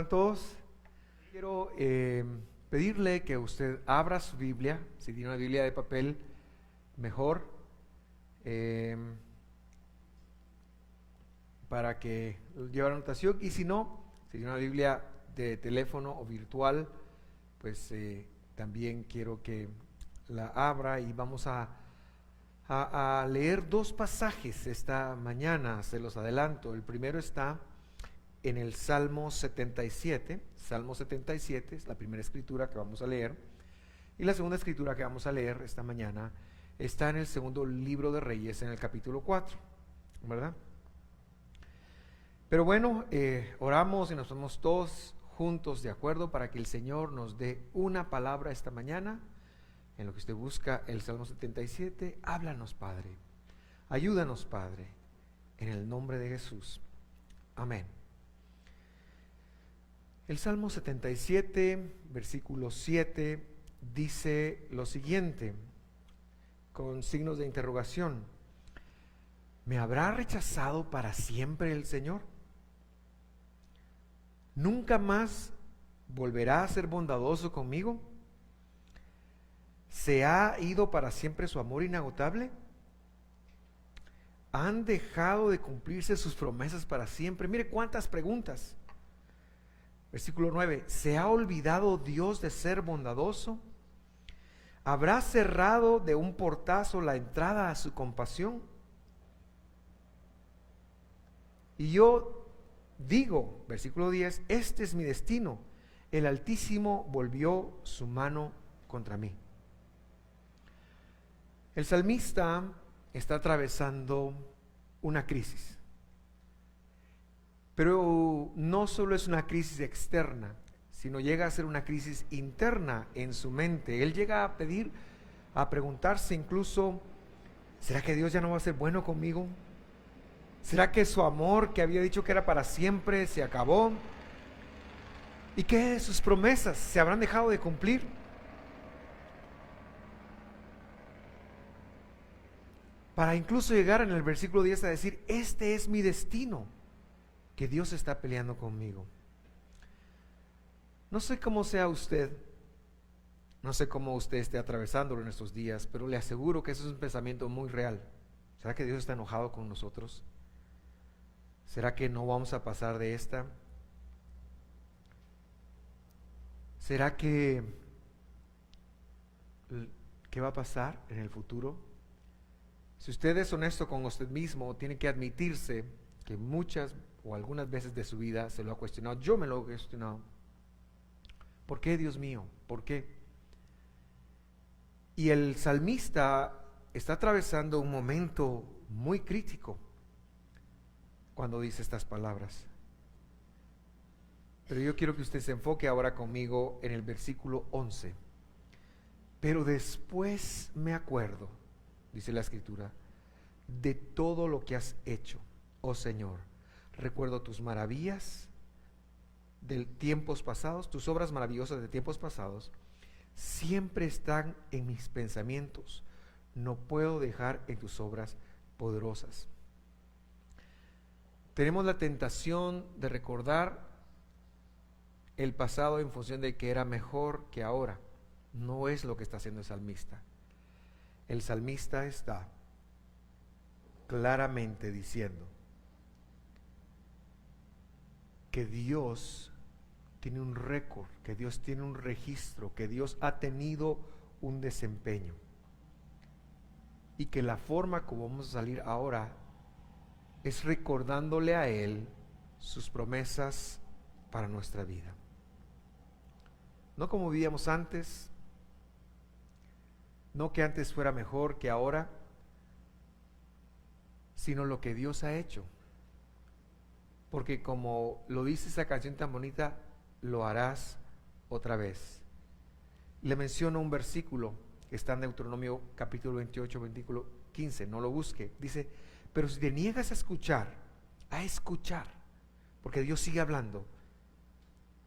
están todos? Quiero pedirle que usted abra su Biblia, si tiene una Biblia de papel, mejor, para que lleve anotación, y si no, si tiene una Biblia de teléfono o virtual, pues también quiero que la abra y vamos a leer dos pasajes esta mañana, se los adelanto. El primero está en el Salmo 77. Salmo 77 es la primera escritura que vamos a leer, y la segunda escritura que vamos a leer esta mañana está en el segundo libro de Reyes, en el capítulo 4, ¿verdad? Pero bueno, oramos y nos ponemos todos juntos de acuerdo para que el Señor nos dé una palabra esta mañana. En lo que usted busca el Salmo 77, háblanos, Padre, ayúdanos, Padre, en el nombre de Jesús, amén. El Salmo 77, versículo 7, dice lo siguiente, con signos de interrogación: ¿me habrá rechazado para siempre el Señor? ¿Nunca más volverá a ser bondadoso conmigo? ¿Se ha ido para siempre su amor inagotable? ¿Han dejado de cumplirse sus promesas para siempre? Mire cuántas preguntas. Versículo 9, ¿se ha olvidado Dios de ser bondadoso? ¿Habrá cerrado de un portazo la entrada a su compasión? Y yo digo, versículo 10, este es mi destino, el Altísimo volvió su mano contra mí. El salmista está atravesando una crisis, pero no solo es una crisis externa, sino llega a ser una crisis interna en su mente. Él llega a pedir, a preguntarse incluso, ¿será que Dios ya no va a ser bueno conmigo? ¿Será que su amor que había dicho que era para siempre se acabó? ¿Y qué de sus promesas? ¿Se habrán dejado de cumplir? Para incluso llegar en el versículo 10 a decir, este es mi destino, que Dios está peleando conmigo. No sé cómo sea usted, no sé cómo usted esté atravesándolo en estos días, pero le aseguro que eso es un pensamiento muy real. ¿Será que Dios está enojado con nosotros? ¿Será que no vamos a pasar de esta? ¿Será que qué va a pasar en el futuro? Si usted es honesto con usted mismo, tiene que admitirse que muchas o algunas veces de su vida se lo ha cuestionado. Yo me lo he cuestionado. ¿Por qué, Dios mío? ¿Por qué? Y el salmista está atravesando un momento muy crítico cuando dice estas palabras. Pero yo quiero que usted se enfoque ahora conmigo en el versículo 11. Pero después me acuerdo, dice la escritura, de todo lo que has hecho, oh Señor. Recuerdo tus maravillas de tiempos pasados, tus obras maravillosas de tiempos pasados, siempre están en mis pensamientos. No puedo dejar en tus obras poderosas. Tenemos la tentación de recordar el pasado en función de que era mejor que ahora. No es lo que está haciendo el salmista. El salmista está claramente diciendo que Dios tiene un récord, que Dios tiene un registro, que Dios ha tenido un desempeño, y que la forma como vamos a salir ahora es recordándole a Él sus promesas para nuestra vida. No como vivíamos antes, no que antes fuera mejor que ahora, sino lo que Dios ha hecho. Porque como lo dice esa canción tan bonita, lo harás otra vez. Le menciono un versículo que está en Deuteronomio capítulo 28, versículo 15, no lo busque. Dice, pero si te niegas a escuchar, porque Dios sigue hablando,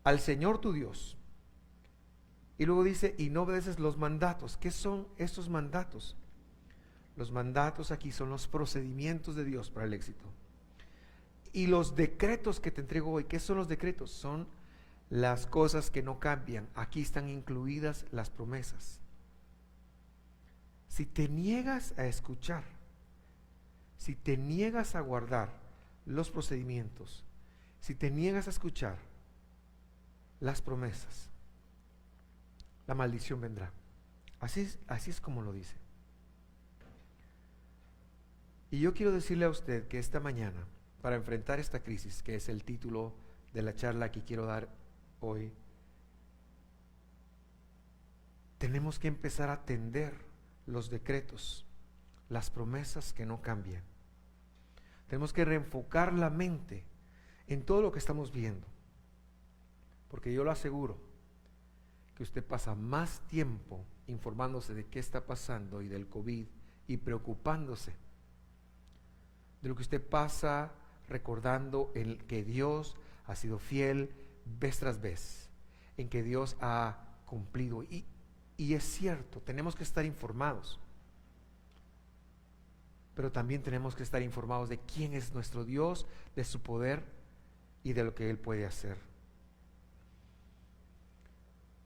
al Señor tu Dios, y luego dice, y no obedeces los mandatos. ¿Qué son estos mandatos? Los mandatos aquí son los procedimientos de Dios para el éxito. Y los decretos que te entrego hoy, ¿qué son los decretos? Son las cosas que no cambian, aquí están incluidas las promesas. Si te niegas a escuchar, si te niegas a guardar los procedimientos, si te niegas a escuchar las promesas, la maldición vendrá. Así es como lo dice. Y yo quiero decirle a usted que esta mañana, para enfrentar esta crisis, que es el título de la charla que quiero dar hoy, tenemos que empezar a atender los decretos, las promesas que no cambian. Tenemos que reenfocar la mente en todo lo que estamos viendo, porque yo lo aseguro que usted pasa más tiempo informándose de qué está pasando y del COVID y preocupándose de lo que usted pasa recordando en que Dios ha sido fiel vez tras vez, en que Dios ha cumplido. Y es cierto, tenemos que estar informados, pero también tenemos que estar informados de quién es nuestro Dios, de su poder y de lo que Él puede hacer.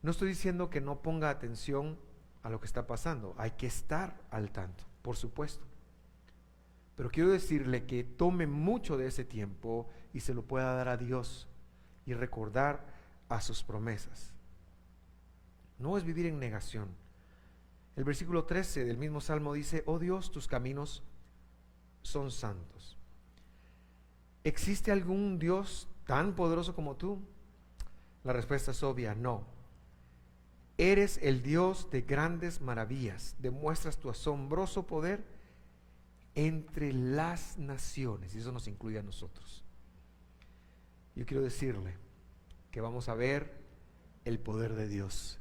No estoy diciendo que no ponga atención a lo que está pasando, hay que estar al tanto, por supuesto. Pero quiero decirle que tome mucho de ese tiempo y se lo pueda dar a Dios y recordar a sus promesas. No es vivir en negación. El versículo 13 del mismo Salmo dice: oh Dios, tus caminos son santos. ¿Existe algún Dios tan poderoso como tú? La respuesta es obvia: no. Eres el Dios de grandes maravillas, demuestras tu asombroso poder entre las naciones, y eso nos incluye a nosotros. Yo quiero decirle que vamos a ver el poder de Dios.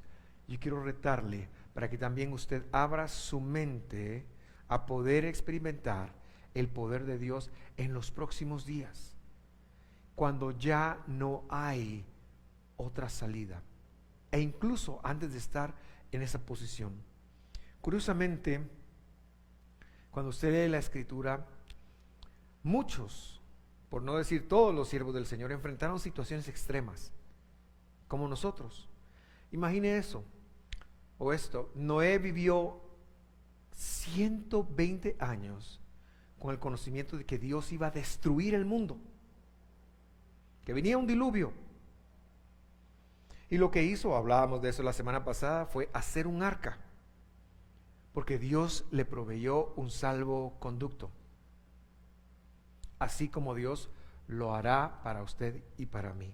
Yo quiero retarle para que también usted abra su mente a poder experimentar el poder de Dios en los próximos días, cuando ya no hay otra salida, e incluso antes de estar en esa posición. Curiosamente, cuando usted lee la Escritura, muchos, por no decir todos los siervos del Señor, enfrentaron situaciones extremas, como nosotros. Imagine eso, o esto: Noé vivió 120 años con el conocimiento de que Dios iba a destruir el mundo, que venía un diluvio. Y lo que hizo, hablábamos de eso la semana pasada, fue hacer un arca, porque Dios le proveyó un salvoconducto, así como Dios lo hará para usted y para mí.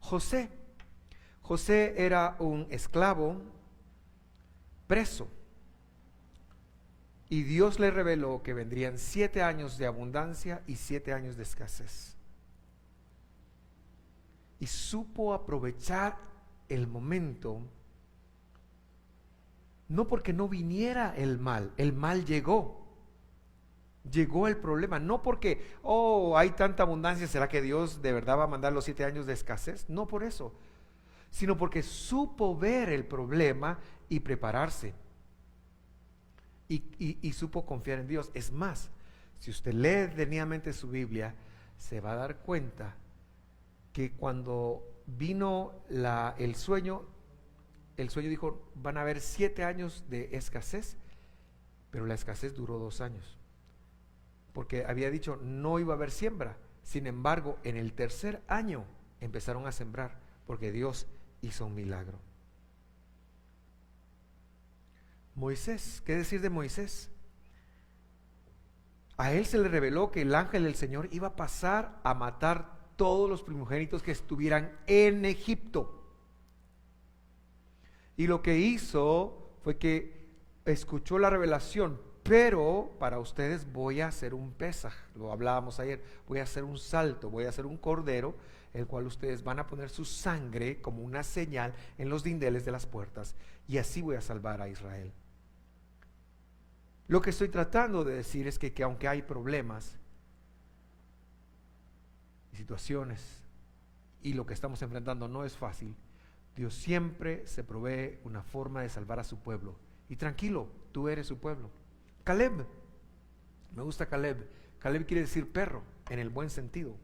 José era un esclavo preso, y Dios le reveló que vendrían 7 años de abundancia y 7 años de escasez, y supo aprovechar el momento. No porque no viniera el mal llegó el problema, no porque, hay tanta abundancia, ¿será que Dios de verdad va a mandar los 7 años de escasez? No por eso, sino porque supo ver el problema y prepararse, y supo confiar en Dios. Es más, si usted lee detenidamente su Biblia, se va a dar cuenta que cuando vino el sueño dijo: van a haber 7 años de escasez, pero la escasez duró 2 años, porque había dicho no iba a haber siembra. Sin embargo, en el tercer año empezaron a sembrar, porque Dios hizo un milagro. Moisés, ¿qué decir de Moisés? A él se le reveló que el ángel del Señor iba a pasar a matar todos los primogénitos que estuvieran en Egipto. Y lo que hizo fue que escuchó la revelación: pero para ustedes voy a hacer un pesaj, lo hablábamos ayer, voy a hacer un salto, voy a hacer un cordero, el cual ustedes van a poner su sangre como una señal en los dinteles de las puertas, y así voy a salvar a Israel. Lo que estoy tratando de decir es que aunque hay problemas y situaciones, y lo que estamos enfrentando no es fácil, Dios siempre se provee una forma de salvar a su pueblo. Y tranquilo, tú eres su pueblo. Caleb, me gusta Caleb. Caleb quiere decir perro, en el buen sentido.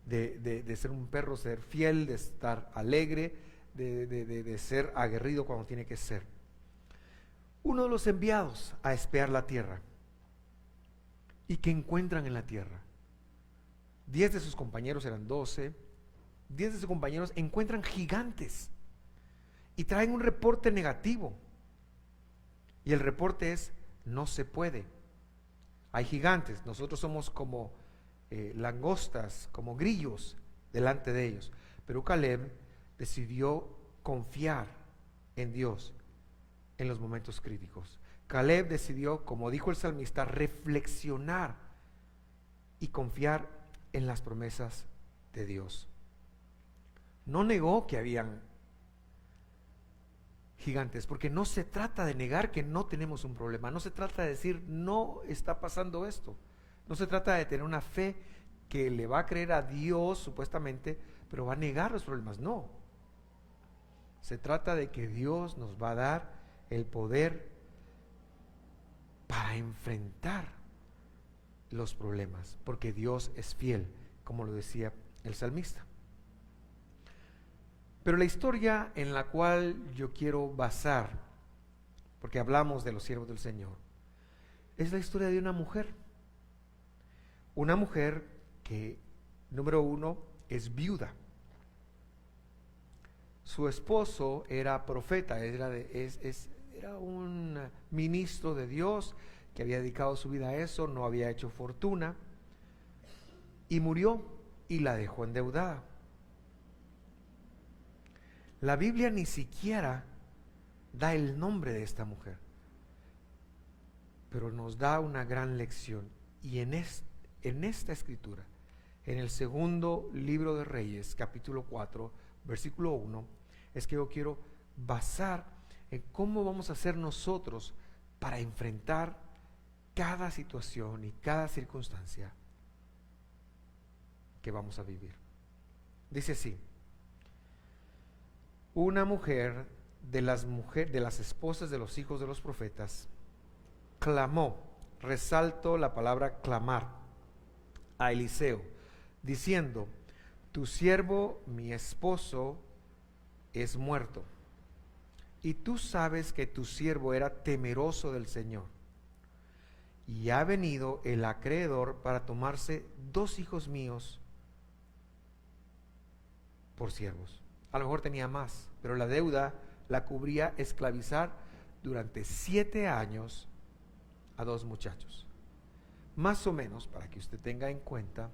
de ser un perro, ser fiel, de estar alegre, de ser aguerrido cuando tiene que ser. Uno de los enviados a espiar la tierra. ¿Y qué encuentran en la tierra? 10 de sus compañeros, eran 12. 10 de sus compañeros encuentran gigantes y traen un reporte negativo. Y el reporte es: no se puede. Hay gigantes, nosotros somos como langostas, como grillos delante de ellos. Pero Caleb decidió confiar en Dios en los momentos críticos. Caleb decidió, como dijo el salmista, reflexionar y confiar en las promesas de Dios. No negó que habían gigantes, porque no se trata de negar que no tenemos un problema, no se trata de decir no está pasando esto, no se trata de tener una fe que le va a creer a Dios supuestamente, pero va a negar los problemas. No, se trata de que Dios nos va a dar el poder para enfrentar los problemas, porque Dios es fiel, como lo decía el salmista. Pero la historia en la cual yo quiero basar, porque hablamos de los siervos del Señor, es la historia de una mujer que, número uno, es viuda. Su esposo era profeta, era un ministro de Dios que había dedicado su vida a eso, no había hecho fortuna, y murió y la dejó endeudada. La Biblia ni siquiera da el nombre de esta mujer, pero nos da una gran lección. Y en esta escritura, en el segundo libro de Reyes, capítulo 4, versículo 1, es que yo quiero basar en cómo vamos a hacer nosotros para enfrentar cada situación y cada circunstancia que vamos a vivir. Dice así: una mujer de las esposas de los hijos de los profetas clamó, resalto la palabra clamar, a Eliseo, diciendo: tu siervo, mi esposo, es muerto, y tú sabes que tu siervo era temeroso del Señor, y ha venido el acreedor para tomarse 2 hijos míos por siervos. A lo mejor tenía más, pero la deuda la cubría esclavizar durante 7 años a 2 muchachos. Más o menos, para que usted tenga en cuenta,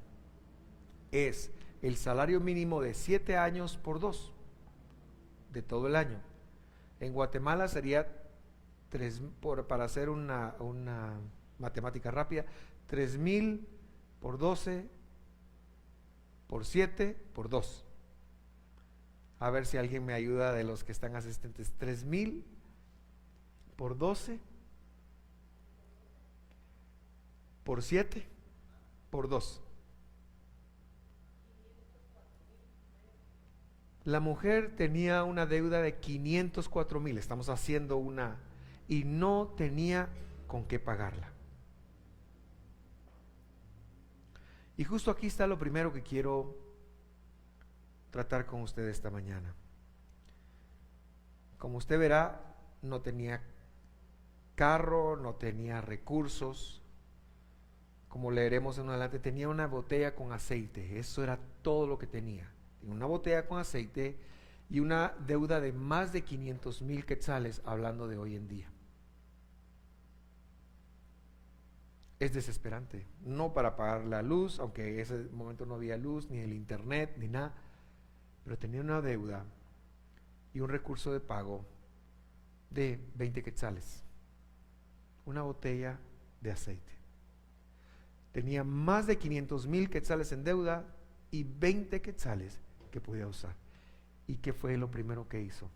es el salario mínimo de 7 años por 2 de todo el año. En Guatemala sería para hacer una matemática rápida, 3,000 por 12 por 7 por 2. A ver si alguien me ayuda de los que están asistentes. 3,000 por 12 por 7 por 2. La mujer tenía una deuda de 504,000, estamos haciendo y no tenía con qué pagarla. Y justo aquí está lo primero que quiero tratar con usted esta mañana. Como usted verá, no tenía carro, no tenía recursos. Como leeremos en adelante, tenía una botella con aceite. Eso era todo lo que tenía. Una botella con aceite y una deuda de más de 500,000 quetzales, hablando de hoy en día. Es desesperante. No para pagar la luz, aunque en ese momento no había luz, ni el internet, ni nada. Pero tenía una deuda y un recurso de pago de 20 quetzales. Una botella de aceite. Tenía más de 500,000 quetzales en deuda y 20 quetzales que podía usar. ¿Y qué fue lo primero que hizo?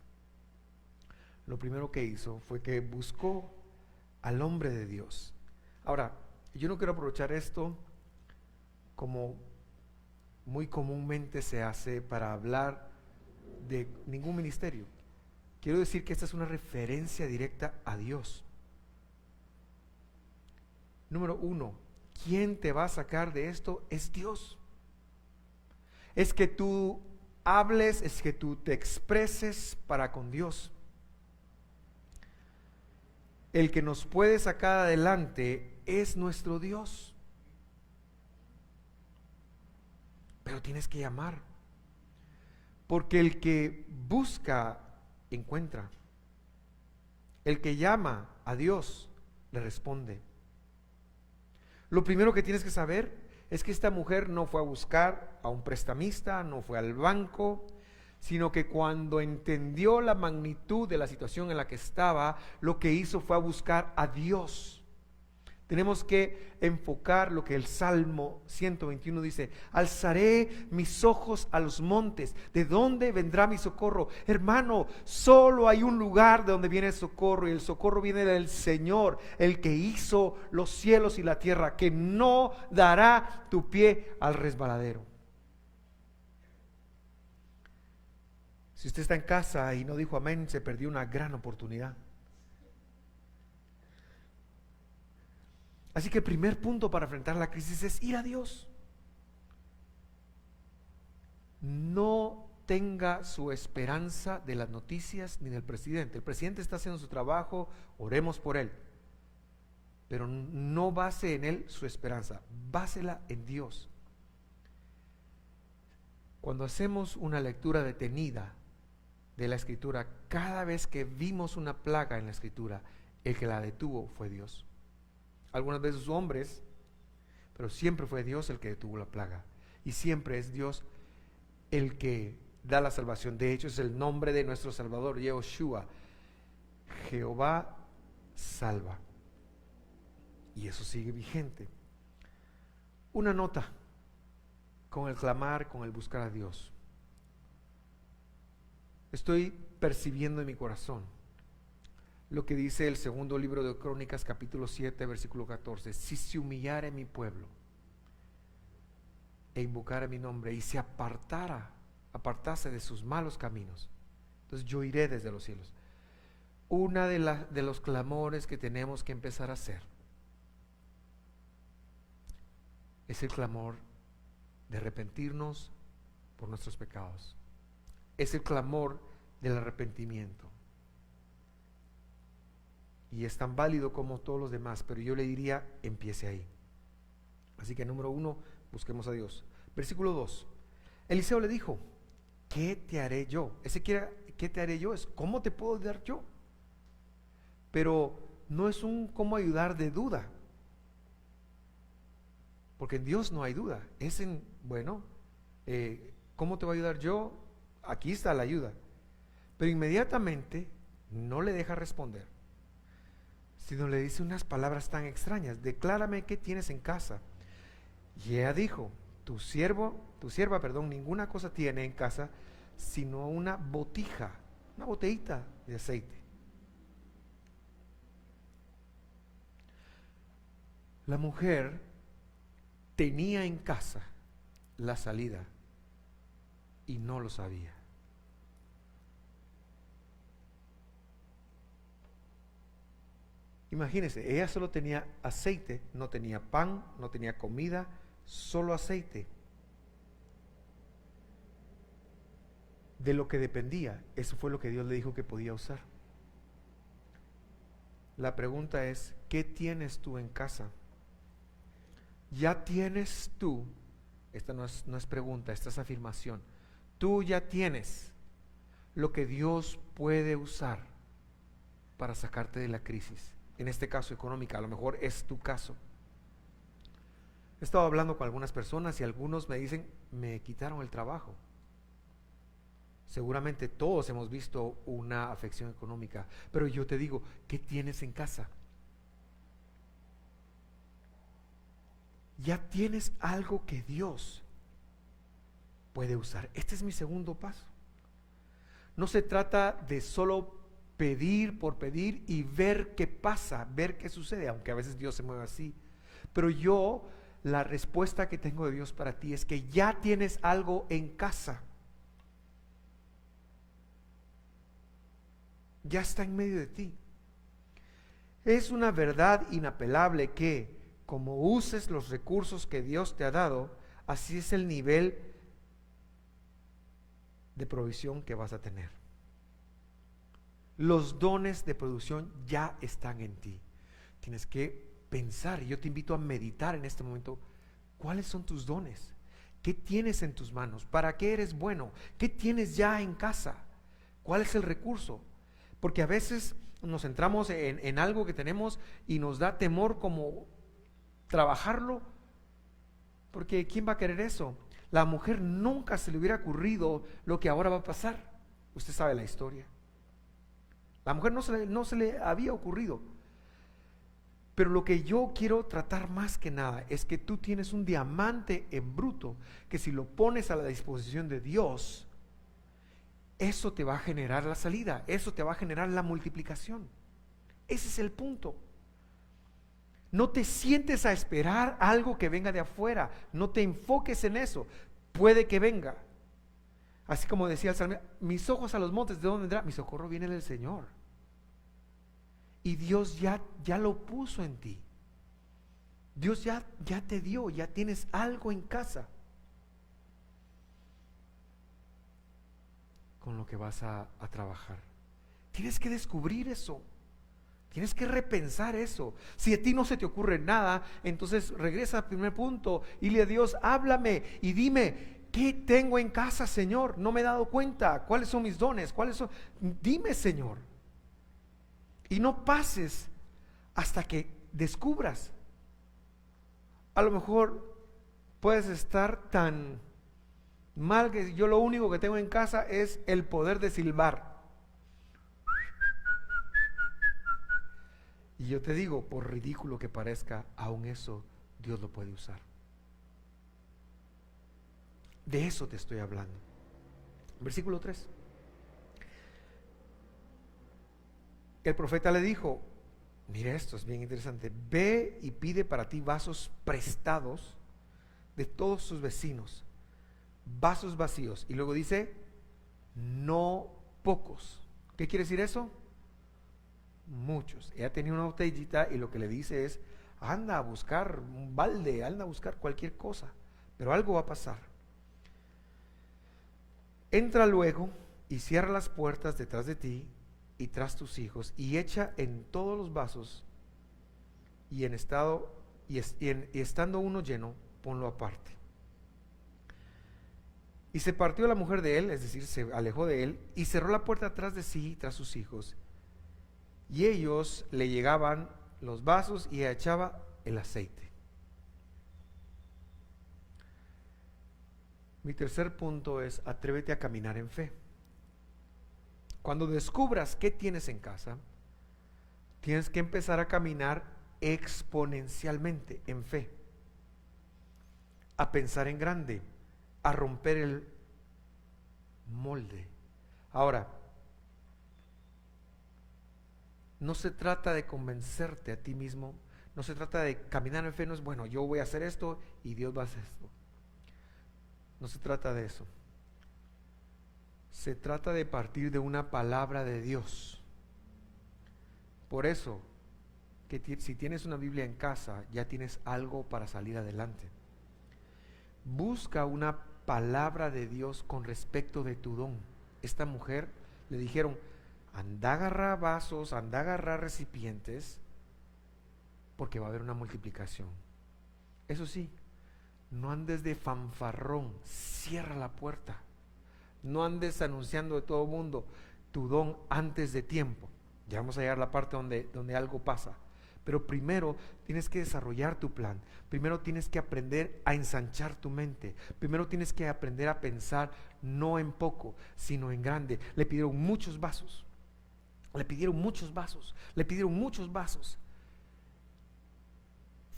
Lo primero que hizo fue que buscó al hombre de Dios. Ahora, yo no quiero aprovechar esto como muy comúnmente se hace para hablar de ningún ministerio. Quiero decir que esta es una referencia directa a Dios. Número 1, ¿quién te va a sacar de esto? Es Dios. es que tú hables, es que tú te expreses para con Dios. El que nos puede sacar adelante es nuestro Dios. Pero tienes que llamar, porque el que busca, encuentra. El que llama a Dios, le responde. Lo primero que tienes que saber es que esta mujer no fue a buscar a un prestamista, no fue al banco, sino que cuando entendió la magnitud de la situación en la que estaba, lo que hizo fue a buscar a Dios. Tenemos que enfocar lo que el Salmo 121 dice: alzaré mis ojos a los montes, ¿de dónde vendrá mi socorro? Hermano, solo hay un lugar de donde viene el socorro, y el socorro viene del Señor, el que hizo los cielos y la tierra, que no dará tu pie al resbaladero. Si usted está en casa y no dijo amén, se perdió una gran oportunidad. Así que el primer punto para enfrentar la crisis es ir a Dios. No tenga su esperanza de las noticias ni del presidente. El presidente está haciendo su trabajo, oremos por él. Pero no base en él su esperanza, básela en Dios. Cuando hacemos una lectura detenida de la Escritura, cada vez que vimos una plaga en la Escritura, el que la detuvo fue Dios. Algunas veces hombres, pero siempre fue Dios el que detuvo la plaga, y siempre es Dios el que da la salvación. De hecho, es el nombre de nuestro Salvador, Yehoshua, Jehová salva, y eso sigue vigente. Una nota: con el clamar, con el buscar a Dios, estoy percibiendo en mi corazón lo que dice el segundo libro de Crónicas, capítulo 7, versículo 14: si se humillare mi pueblo e invocara mi nombre y se apartase de sus malos caminos, entonces yo iré desde los cielos. Una de los clamores que tenemos que empezar a hacer es el clamor de arrepentirnos por nuestros pecados. Es el clamor del arrepentimiento. Y es tan válido como todos los demás, pero yo le diría, empiece ahí. Así que número 1, busquemos a Dios. Versículo 2: Eliseo le dijo: ¿qué te haré yo? ¿Qué te haré yo? Es ¿cómo te puedo ayudar yo? Pero no es un cómo ayudar de duda, porque en Dios no hay duda. Es en, ¿cómo te voy a ayudar yo? Aquí está la ayuda. Pero inmediatamente no le deja responder, sino le dice unas palabras tan extrañas: declárame qué tienes en casa. Y ella dijo: tu sierva, ninguna cosa tiene en casa sino una botija, una botellita de aceite. La mujer tenía en casa la salida y no lo sabía. Imagínense, ella solo tenía aceite, no tenía pan, no tenía comida, solo aceite. De lo que dependía, eso fue lo que Dios le dijo que podía usar. La pregunta es: ¿qué tienes tú en casa? ¿Ya tienes tú? Esta no es pregunta, esta es afirmación. Tú ya tienes lo que Dios puede usar para sacarte de la crisis. En este caso económica, a lo mejor es tu caso. He estado hablando con algunas personas y algunos me dicen: me quitaron el trabajo. Seguramente todos hemos visto una afección económica, pero yo te digo, ¿qué tienes en casa? Ya tienes algo que Dios puede usar. Este es mi segundo paso. No se trata de solo pedir por pedir y ver qué pasa, ver qué sucede, aunque a veces Dios se mueve así. Pero la respuesta que tengo de Dios para ti es que ya tienes algo en casa. Ya está en medio de ti. Es una verdad inapelable que, como uses los recursos que Dios te ha dado, así es el nivel de provisión que vas a tener. Los dones de producción ya están en ti. Tienes que pensar, y yo te invito a meditar en este momento, ¿cuáles son tus dones? ¿Qué tienes en tus manos? ¿Para qué eres bueno? ¿Qué tienes ya en casa? ¿Cuál es el recurso? Porque a veces nos centramos en algo que tenemos y nos da temor como trabajarlo, porque ¿quién va a querer eso? La mujer nunca se le hubiera ocurrido lo que ahora va a pasar. Usted sabe la historia. La mujer no se le había ocurrido. Pero lo que yo quiero tratar más que nada es que tú tienes un diamante en bruto, que si lo pones a la disposición de Dios, eso te va a generar la salida, eso te va a generar la multiplicación. Ese es el punto. No te sientes a esperar algo que venga de afuera, no te enfoques en eso, puede que venga. Así como decía el salmista, mis ojos a los montes, ¿de dónde vendrá? Mi socorro viene del Señor. Y Dios ya lo puso en ti. Dios ya te dio, ya tienes algo en casa con lo que vas a trabajar. Tienes que descubrir eso. Tienes que repensar eso. Si a ti no se te ocurre nada, entonces regresa al primer punto y dile a Dios, háblame y dime, ¿qué tengo en casa, Señor? No me he dado cuenta. ¿Cuáles son mis dones? ¿Cuáles son? Dime, Señor. Y no pases hasta que descubras. A lo mejor puedes estar tan mal que yo lo único que tengo en casa es el poder de silbar. Y yo te digo, por ridículo que parezca, aún eso Dios lo puede usar. De eso te estoy hablando. Versículo 3. El profeta le dijo, mira, esto es bien interesante, ve y pide para ti vasos prestados de todos tus vecinos, vasos vacíos. Y luego dice, no pocos. ¿Qué quiere decir eso? Muchos. Ella tenía una botellita y lo que le dice es, anda a buscar un balde, anda a buscar cualquier cosa, pero algo va a pasar. Entra luego y cierra las puertas detrás de ti y tras tus hijos, y echa en todos los vasos, y estando uno lleno, ponlo aparte. Y se partió la mujer de él, es decir, se alejó de él, y cerró la puerta atrás de sí y tras sus hijos. Y ellos le llegaban los vasos y ella echaba el aceite. Mi tercer punto es, atrévete a caminar en fe. Cuando descubras qué tienes en casa, tienes que empezar a caminar exponencialmente en fe, a pensar en grande, a romper el molde. Ahora, no se trata de convencerte a ti mismo, no se trata de caminar en fe, no es bueno, yo voy a hacer esto y Dios va a hacer esto. No se trata de eso. Se trata de partir de una palabra de Dios. Por eso, si tienes una Biblia en casa, ya tienes algo para salir adelante. Busca una palabra de Dios con respecto de tu don. Esta mujer le dijeron, anda a agarrar vasos, anda a agarrar recipientes, porque va a haber una multiplicación. Eso sí, no andes de fanfarrón, cierra la puerta. No andes anunciando de todo el mundo tu don antes de tiempo. Ya vamos a llegar a la parte donde algo pasa. Pero primero tienes que desarrollar tu plan. Primero tienes que aprender a ensanchar tu mente. Primero tienes que aprender a pensar no en poco, sino en grande. Le pidieron muchos vasos. Le pidieron muchos vasos. Le pidieron muchos vasos.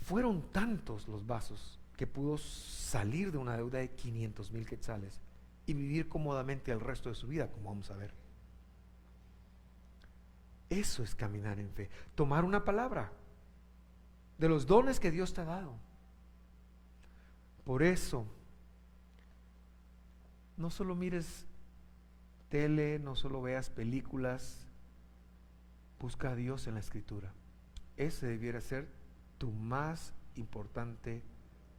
Fueron tantos los vasos que pudo salir de una deuda de 500,000 quetzales y vivir cómodamente el resto de su vida, como vamos a ver. Eso es caminar en fe. Tomar una palabra de los dones que Dios te ha dado. Por eso, no solo mires tele, no solo veas películas, busca a Dios en la Escritura. Ese debiera ser tu más importante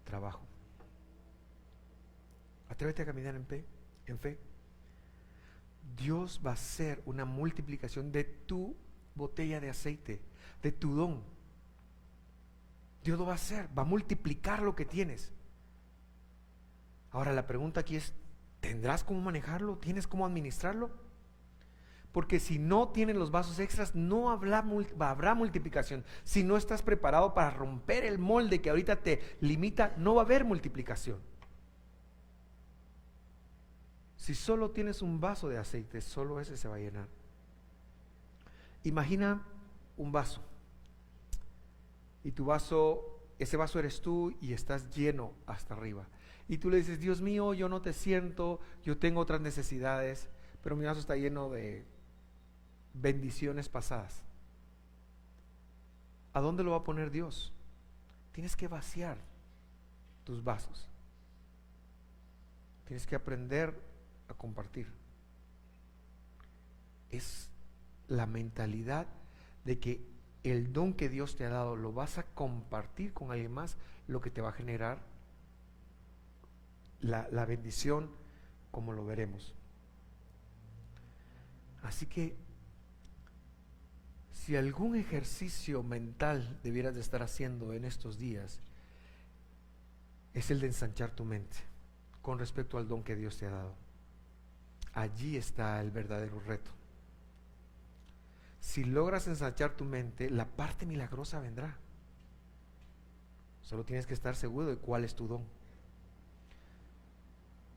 trabajo. Atrévete a caminar en fe. Dios va a hacer una multiplicación de tu botella de aceite, de tu don. Dios lo va a hacer, va a multiplicar lo que tienes. Ahora la pregunta aquí es, ¿tendrás cómo manejarlo? ¿Tienes cómo administrarlo? Porque si no tienes los vasos extras, no habrá multiplicación. Si no estás preparado para romper el molde que ahorita te limita, no va a haber multiplicación. Si solo tienes un vaso de aceite, solo ese se va a llenar. Imagina un vaso. Y tu vaso, ese vaso eres tú y estás lleno hasta arriba. Y tú le dices, Dios mío, yo no te siento, yo tengo otras necesidades, pero mi vaso está lleno de bendiciones pasadas. ¿A dónde lo va a poner Dios? Tienes que vaciar tus vasos. Tienes que aprender a compartir. Es la mentalidad de que el don que Dios te ha dado lo vas a compartir con alguien más, lo que te va a generar la bendición, como lo veremos. Así que si algún ejercicio mental debieras de estar haciendo en estos días, es el de ensanchar tu mente con respecto al don que Dios te ha dado. Allí está el verdadero reto. Si logras ensanchar tu mente, la parte milagrosa vendrá. Solo tienes que estar seguro de cuál es tu don.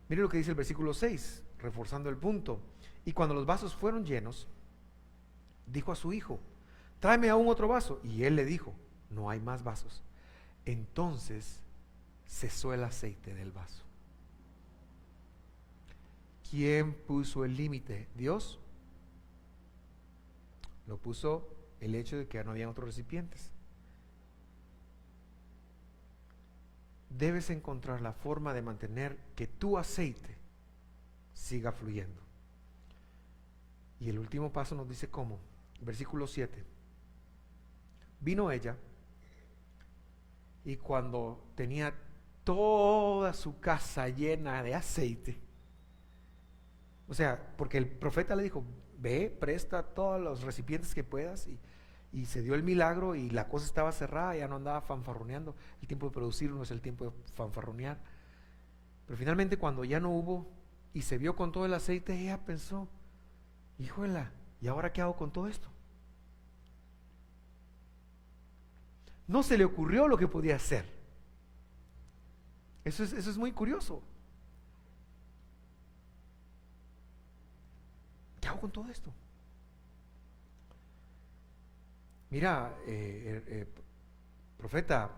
Mire lo que dice el versículo 6, reforzando el punto. Y cuando los vasos fueron llenos, dijo a su hijo, tráeme aún otro vaso. Y él le dijo, no hay más vasos. Entonces cesó el aceite del vaso. ¿Quién puso el límite? ¿Dios? Lo puso el hecho de que ya no habían otros recipientes. Debes encontrar la forma de mantener que tu aceite siga fluyendo. Y el último paso nos dice cómo. Versículo 7. Vino ella y cuando tenía toda su casa llena de aceite, o sea, porque el profeta le dijo, ve, presta todos los recipientes que puedas, y se dio el milagro y la cosa estaba cerrada, ya no andaba fanfarroneando. El tiempo de producir no es el tiempo de fanfarronear. Pero finalmente cuando ya no hubo y se vio con todo el aceite, ella pensó, híjole, ¿y ahora qué hago con todo esto? No se le ocurrió lo que podía hacer. Eso es muy curioso. ¿Qué hago con todo esto? Mira, profeta,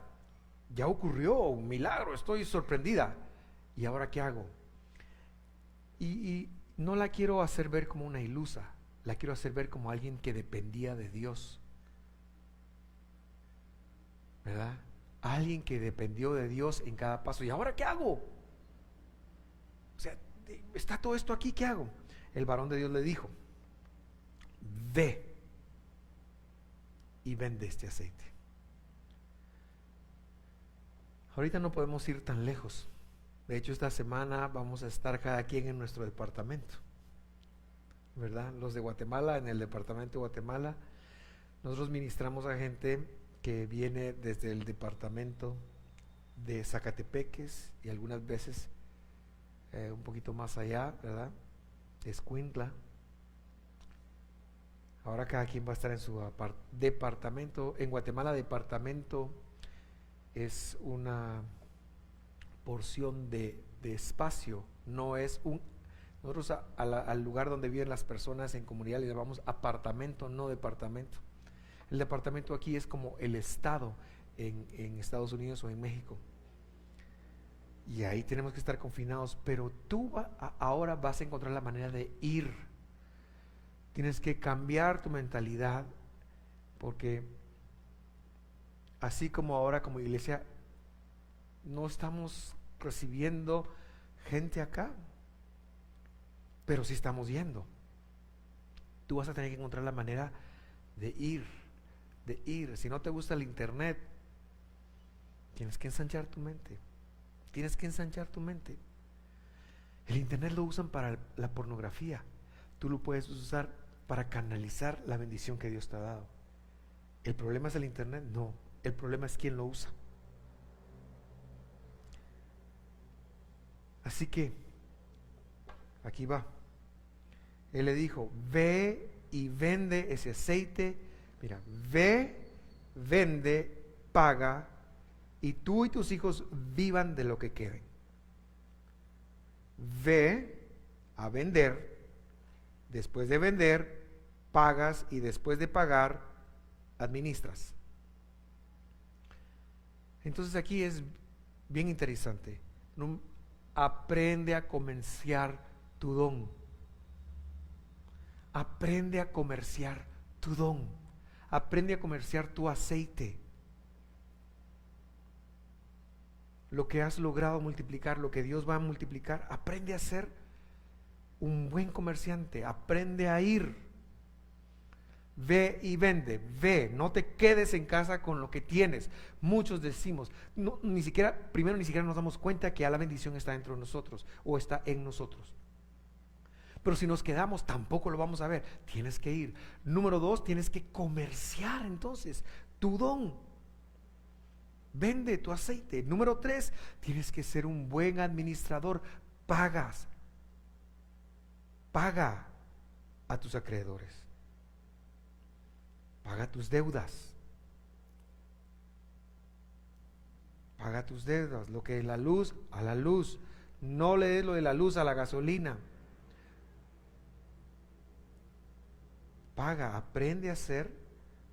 ya ocurrió un milagro, estoy sorprendida. ¿Y ahora qué hago? Y no la quiero hacer ver como una ilusa, la quiero hacer ver como alguien que dependía de Dios, ¿verdad? Alguien que dependió de Dios en cada paso. ¿Y ahora qué hago? O sea, está todo esto aquí, ¿qué hago? El varón de Dios le dijo, ve y vende este aceite. Ahorita no podemos ir tan lejos. De hecho, esta semana vamos a estar cada quien en nuestro departamento, ¿verdad? Los de Guatemala, en el departamento de Guatemala, nosotros ministramos a gente que viene desde el departamento de Zacatepeques y algunas veces un poquito más allá, ¿verdad? Escuintla. Ahora cada quien va a estar en su departamento. En Guatemala, departamento es una porción de espacio, no es un... Nosotros al lugar donde viven las personas en comunidad le llamamos apartamento, no departamento. El departamento aquí es como el estado en Estados Unidos o en México. Y ahí tenemos que estar confinados, pero tú ahora vas a encontrar la manera de ir. Tienes que cambiar tu mentalidad, porque así como ahora como iglesia no estamos recibiendo gente acá, pero sí estamos yendo. Tú vas a tener que encontrar la manera de ir. Si no te gusta el internet, tienes que ensanchar tu mente. Tienes que ensanchar tu mente. El internet lo usan para la pornografía. tú lo puedes usar para canalizar la bendición que Dios te ha dado. ¿El problema es el internet? No, el problema es quién lo usa. Así que, aquí va. Él le dijo, ve y vende ese aceite. Mira, ve, vende, paga, y tú y tus hijos vivan de lo que quede. Ve a vender, después de vender, pagas, y después de pagar, administras. Entonces aquí es bien interesante. Aprende a comerciar tu don. Aprende a comerciar tu don. Aprende a comerciar tu aceite. Lo que has logrado multiplicar, lo que Dios va a multiplicar, aprende a ser un buen comerciante. Aprende a ir. Ve y vende, ve, no te quedes en casa con lo que tienes. Muchos decimos, no, ni siquiera nos damos cuenta que ya la bendición está dentro de nosotros o está en nosotros. Pero si nos quedamos, tampoco lo vamos a ver. Tienes que ir. Número 2, tienes que comerciar entonces tu don. Vende tu aceite. Número 3, tienes que ser un buen administrador. Paga a tus acreedores. Paga tus deudas. Paga tus deudas. Lo que es la luz, a la luz. No le des lo de la luz a la gasolina. Paga, aprende a ser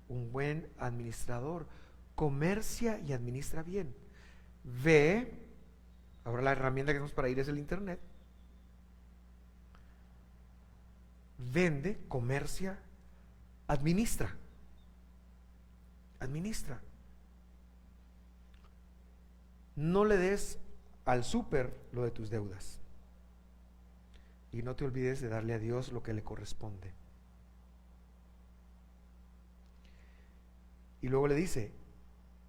un buen administrador. Comercia y administra bien. Ve, ahora la herramienta que tenemos para ir es el internet. Vende, comercia, administra. Administra. No le des al súper lo de tus deudas. Y no te olvides de darle a Dios lo que le corresponde. Y luego le dice,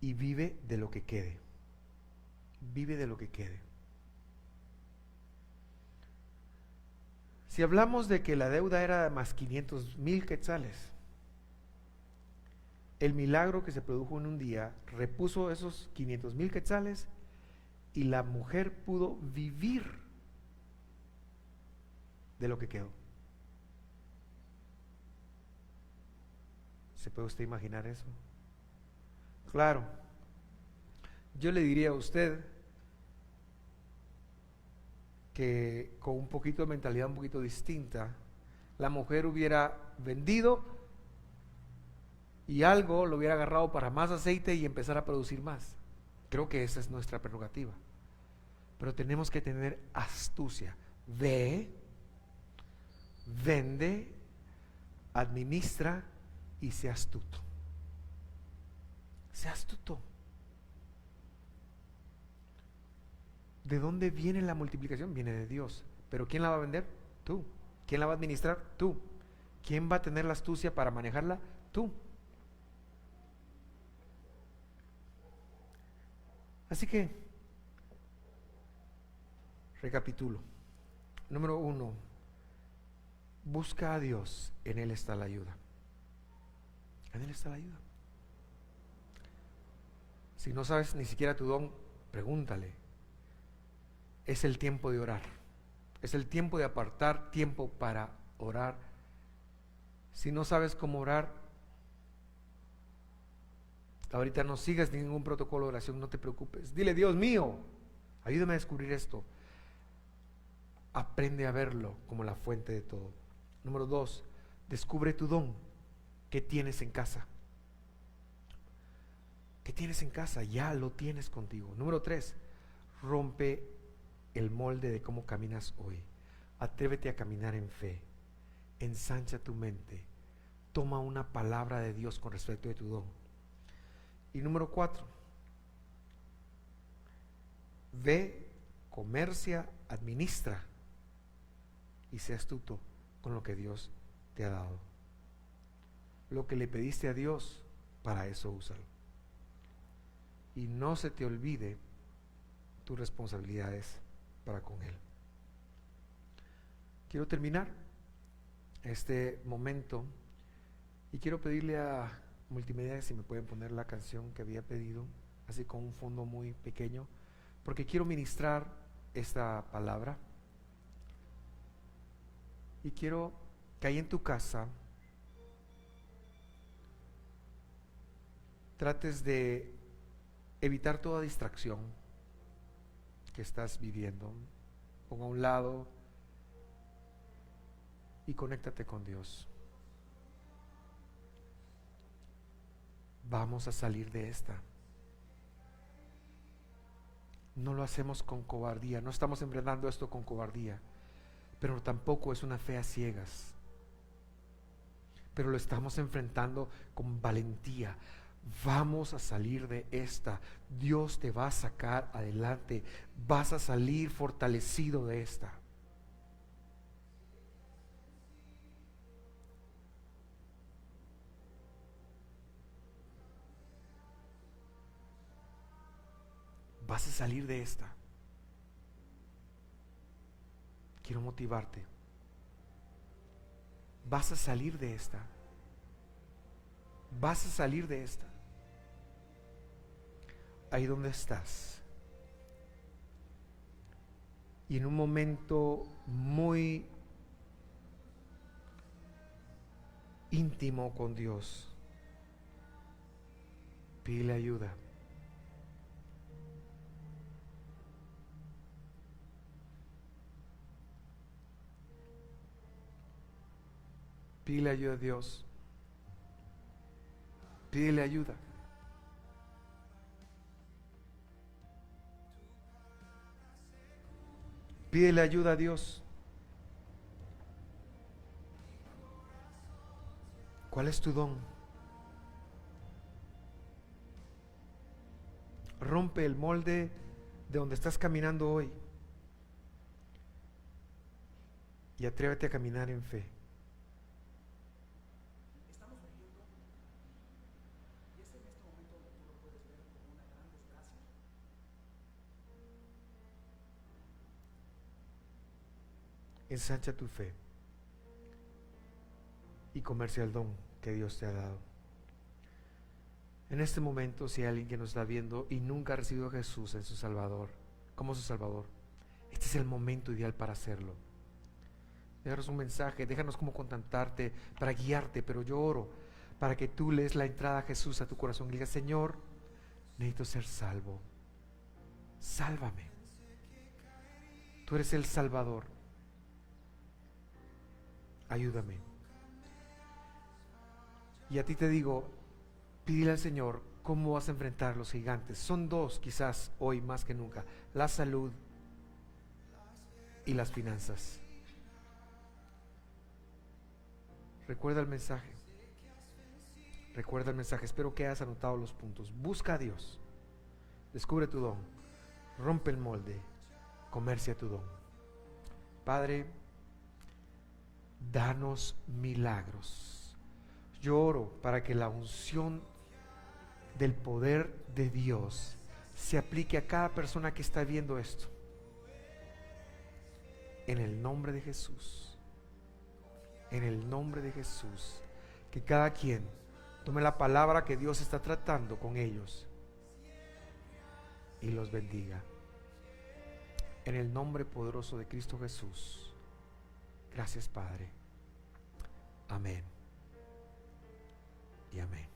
y vive de lo que quede. Vive de lo que quede. Si hablamos de que la deuda era más 500,000 quetzales, el milagro que se produjo en un día repuso esos 500,000 quetzales y la mujer pudo vivir de lo que quedó. ¿Se puede usted imaginar eso? Claro, yo le diría a usted que con un poquito de mentalidad un poquito distinta, la mujer hubiera vendido y algo lo hubiera agarrado para más aceite y empezar a producir más. Creo que esa es nuestra prerrogativa. Pero tenemos que tener astucia. Ve, vende, administra y sé astuto. Sé astuto. ¿De dónde viene la multiplicación? Viene de Dios. ¿Pero quién la va a vender? Tú. ¿Quién la va a administrar? Tú. ¿Quién va a tener la astucia para manejarla? Tú. Así que, recapitulo. Número 1, busca a Dios, en Él está la ayuda. En Él está la ayuda. Si no sabes ni siquiera tu don, pregúntale. Es el tiempo de orar. Es el tiempo de apartar tiempo para orar. Si no sabes cómo orar, ahorita no sigas ningún protocolo de oración, no te preocupes. Dile, Dios mío, ayúdame a descubrir esto. Aprende a verlo como la fuente de todo. Número 2, descubre tu don. ¿Qué tienes en casa? ¿Qué tienes en casa? Ya lo tienes contigo. Número 3, rompe el molde de cómo caminas hoy. Atrévete a caminar en fe. Ensancha tu mente. Toma una palabra de Dios con respecto de tu don. Y número 4, ve, comercia, administra y sé astuto con lo que Dios te ha dado. Lo que le pediste a Dios, para eso úsalo. Y no se te olvide tus responsabilidades para con Él. Quiero terminar este momento y quiero pedirle a Multimedia si me pueden poner la canción que había pedido, así con un fondo muy pequeño, porque quiero ministrar esta palabra y quiero que ahí en tu casa trates de evitar toda distracción que estás viviendo. Ponga a un lado y conéctate con Dios. Vamos a salir de esta. No lo hacemos con cobardía, no estamos enfrentando esto con cobardía, pero tampoco es una fe a ciegas. Pero lo estamos enfrentando con valentía. Vamos a salir de esta. Dios te va a sacar adelante. Vas a salir fortalecido de esta. Vas a salir de esta. Quiero motivarte. Vas a salir de esta. Vas a salir de esta. Ahí donde estás. Y en un momento muy íntimo con Dios, pídele ayuda. Pídele ayuda a Dios. Pídele ayuda. Pídele ayuda a Dios. ¿Cuál es tu don? Rompe el molde de donde estás caminando hoy y atrévete a caminar en fe. Ensancha tu fe y comercia el don que Dios te ha dado. En este momento, si hay alguien que nos está viendo y nunca ha recibido a Jesús en su Salvador, como su Salvador, este es el momento ideal para hacerlo. Déjanos un mensaje, déjanos cómo contactarte para guiarte, pero yo oro para que tú lees la entrada a Jesús a tu corazón y digas: Señor, necesito ser salvo, sálvame. Tú eres el Salvador, ayúdame. Y a ti te digo, pídele al Señor cómo vas a enfrentar los gigantes. Son dos quizás hoy más que nunca: la salud y las finanzas. Recuerda el mensaje. Recuerda el mensaje. Espero que hayas anotado los puntos. Busca a Dios. Descubre tu don. Rompe el molde. Comercia tu don. Padre, danos milagros. Yo oro para que la unción del poder de Dios se aplique a cada persona que está viendo esto. En el nombre de Jesús. En el nombre de Jesús. Que cada quien tome la palabra que Dios está tratando con ellos y los bendiga. En el nombre poderoso de Cristo Jesús. Gracias, Padre. Amén. Y amén.